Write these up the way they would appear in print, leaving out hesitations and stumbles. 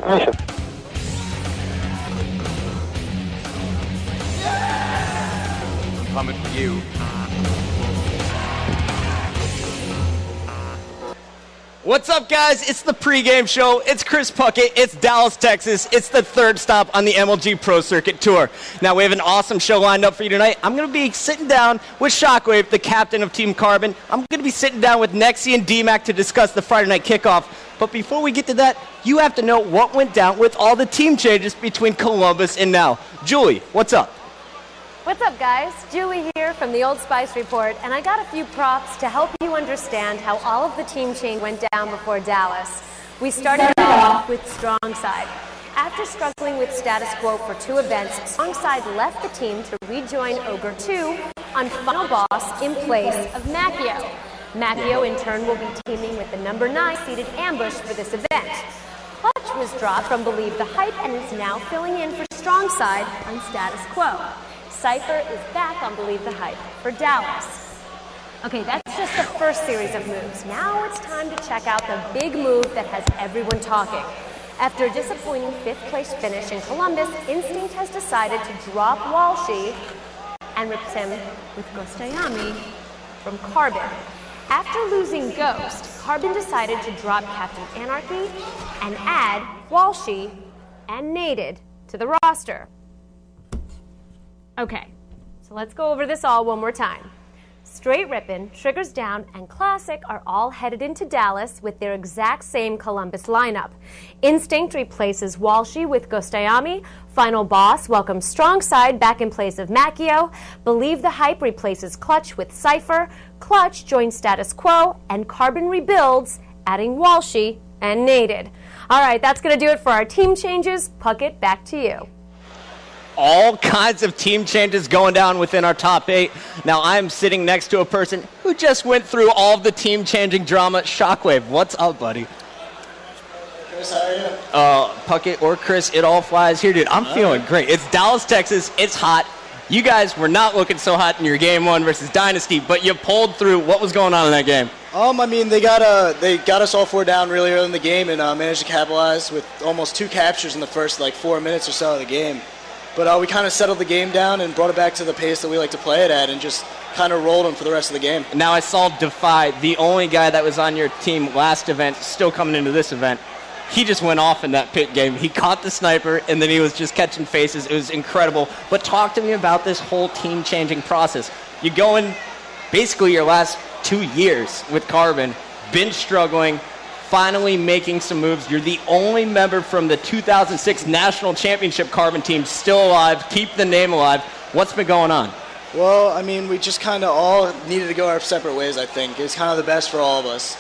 Mission. Coming for you. What's up, guys? It's the pregame show. It's Chris Puckett. It's Dallas, Texas. It's the third stop on the MLG Pro Circuit Tour. Now, we have an awesome show lined up for you tonight. I'm going to be sitting down with Shockwave, the captain of Team Carbon. I'm going to be sitting down with Nexi and DMAC to discuss the Friday night kickoff. But before we get to that, you have to know what went down with all the team changes between Columbus and now. Julie, what's up? What's up, guys? Julie here from the Old Spice Report, and I got a few props to help you understand how all of the team change went down before Dallas. We started off with Strong Side. After struggling with status quo for 2 events, Strong Side left the team to rejoin Ogre 2 on Final Boss in place of Macchio. Macchio, in turn, will be teaming with the number 9 seeded Ambush for this event. Clutch was dropped from Believe the Hype and is now filling in for Strong Side on status quo. Cypher is back on Believe the Hype for Dallas. Okay, that's just the first series of moves. Now it's time to check out the big move that has everyone talking. After a disappointing 5th place finish in Columbus, Instinct has decided to drop Walshy and replace him with Ghost from Carbon. After losing Ghost, Carbon decided to drop Captain Anarchy and add Walshy and Nated to the roster. Okay, so let's go over this all one more time. Straight Rippin', Triggers Down, and Classic are all headed into Dallas with their exact same Columbus lineup. Instinct replaces Walshy with Ghostayami. Final Boss welcomes Strong Side back in place of Macchio. Believe the Hype replaces Clutch with Cypher. Clutch joins Status Quo, and Carbon rebuilds, adding Walshy and Nated. All right, that's going to do it for our team changes. Puckett, back to you. All kinds of team changes going down within our top 8. Now, I'm sitting next to a person who just went through all of the team changing drama. Shockwave, what's up, buddy? Chris, how are you? Puckett or Chris, it all flies here, dude. I'm feeling great. It's Dallas, Texas. It's hot. You guys were not looking so hot in your game 1 versus Dynasty, but you pulled through. What was going on in that game? I mean, they got us all 4 down really early in the game and managed to capitalize with almost 2 captures in the first 4 minutes or so of the game. But we kind of settled the game down and brought it back to the pace that we like to play it at and just kind of rolled them for the rest of the game. Now I saw Defy, the only guy that was on your team last event, still coming into this event. He just went off in that pit game. He caught the sniper, and then he was just catching faces. It was incredible. But talk to me about this whole team-changing process. You go in basically your last 2 years with Carbon, been struggling, finally making some moves. You're the only member from the 2006 National Championship Carbon team still alive. Keep the name alive. What's been going on? Well, I mean, we just kind of all needed to go our separate ways, I think. It's kind of the best for all of us.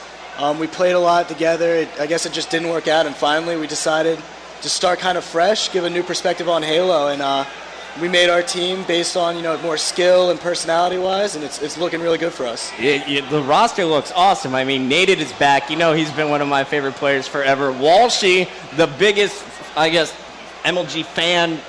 We played a lot together. I guess it just didn't work out, and finally we decided to start kind of fresh, give a new perspective on Halo, and we made our team based on, more skill and personality-wise, and it's looking really good for us. The roster looks awesome. I mean, Nated is back. He's been one of my favorite players forever. Walshy, the biggest, I guess, MLG fan.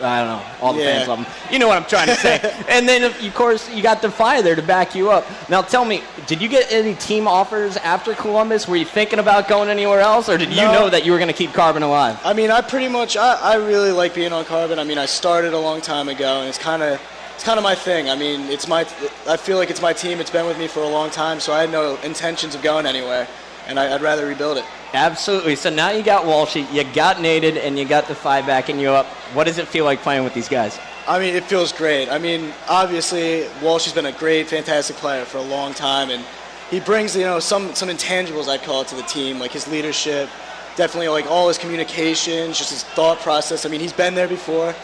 I don't know. All the fans love him. You know what I'm trying to say. And then, of course, you got Defy there to back you up. Now, tell me, did you get any team offers after Columbus? Were you thinking about going anywhere else, or did you know that you were going to keep Carbon alive? I mean, I really like being on Carbon. I mean, I started a long time ago, and it's kind of my thing. I mean, I feel like it's my team. It's been with me for a long time, so I had no intentions of going anywhere, and I'd rather rebuild it. Absolutely. So now you got Walshy, you got Nated, and you got Defy backing you up. What does it feel like playing with these guys? I mean, it feels great. I mean, obviously, Walshy's been a great, fantastic player for a long time, and he brings, some intangibles, I'd call it, to the team, like his leadership, definitely like all his communications, just his thought process. I mean, he's been there before,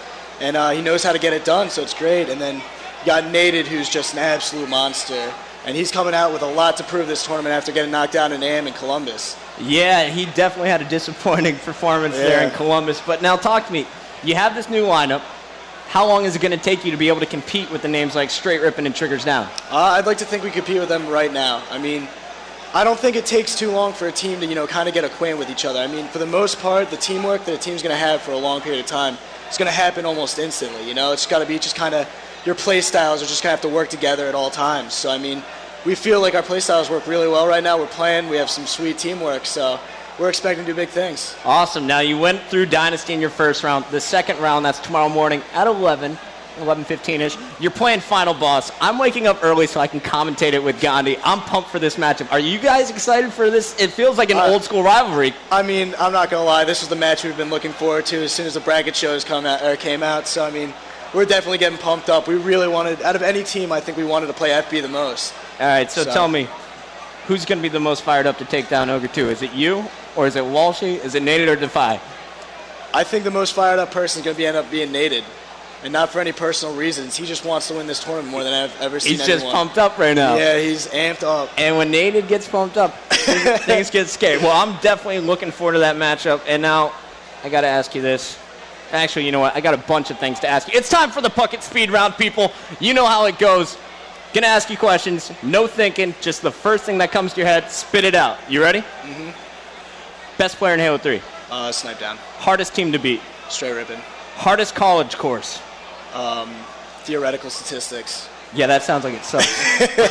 and he knows how to get it done, so it's great. And then you got Nated, who's just an absolute monster, and he's coming out with a lot to prove this tournament after getting knocked down in AM in Columbus. Yeah, he definitely had a disappointing performance there in Columbus. But now talk to me. You have this new lineup. How long is it going to take you to be able to compete with the names like Straight Rippin' and Triggers Down? I'd like to think we compete with them right now. I mean, I don't think it takes too long for a team to, kind of get acquainted with each other. I mean, for the most part, the teamwork that a team's going to have for a long period of time, it's going to happen almost instantly. It's got to be just kind of your play styles are just going to have to work together at all times. So, I mean, we feel like our play styles work really well right now. We're playing. We have some sweet teamwork. So we're expecting to do big things. Awesome. Now, you went through Dynasty in your first round. The second round, that's tomorrow morning at 11:15-ish. You're playing Final Boss. I'm waking up early so I can commentate it with Gandhi. I'm pumped for this matchup. Are you guys excited for this? It feels like an old-school rivalry. I mean, I'm not going to lie. This was the match we've been looking forward to as soon as the bracket shows came out. So, I mean, we're definitely getting pumped up. We really wanted, out of any team, I think we wanted to play FB the most. All right, so tell me, who's going to be the most fired up to take down Ogre 2? Is it you, or is it Walshy? Is it Nated or Defy? I think the most fired up person is going to end up being Nated. And not for any personal reasons. He just wants to win this tournament more than I've ever seen anyone. He's just pumped up right now. Yeah, he's amped up. And when Nated gets pumped up, things get scary. Well, I'm definitely looking forward to that matchup. And now, I got to ask you this. Actually, you know what? I got a bunch of things to ask you. It's time for the Puckett Speed Round, people. You know how it goes. Gonna ask you questions. No thinking. Just the first thing that comes to your head. Spit it out. You ready? Mm-hmm. Best player in Halo 3? Snipe down. Hardest team to beat? Straight ripping. Hardest college course? Theoretical statistics. Yeah, that sounds like it sucks.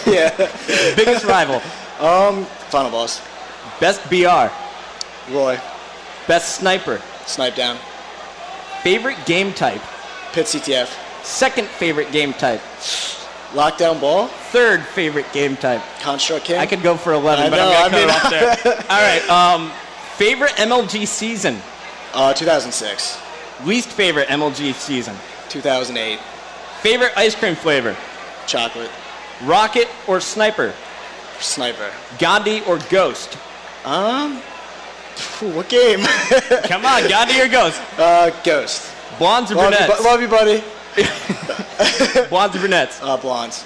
Yeah. Biggest rival? Final Boss. Best BR? Roy. Best sniper? Snipe down. Favorite game type? Pit CTF. Second favorite game type? Lockdown ball. Third favorite game type? Construct King. I could go for 11, but I'm going to cut it off there. All right. Favorite MLG season? 2006. Least favorite MLG season? 2008. Favorite ice cream flavor? Chocolate. Rocket or Sniper? Sniper. Gandhi or Ghost? What game? Come on, Gandhi or Ghost? Ghost. Blondes or brunettes? Love you, buddy. Blondes or brunettes? Blondes.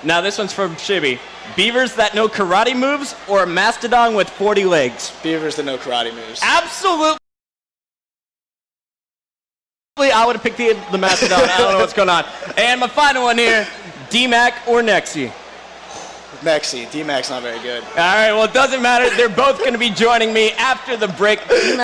Now this one's from Shibby. Beavers that know karate moves or a mastodon with 40 legs? Beavers that know karate moves. Absolutely. I would have picked the mastodon. I don't know what's going on. And my final one here, D-Mac or Nexi? Nexi. D-Mac's not very good. All right, well, it doesn't matter. They're both going to be joining me after the break.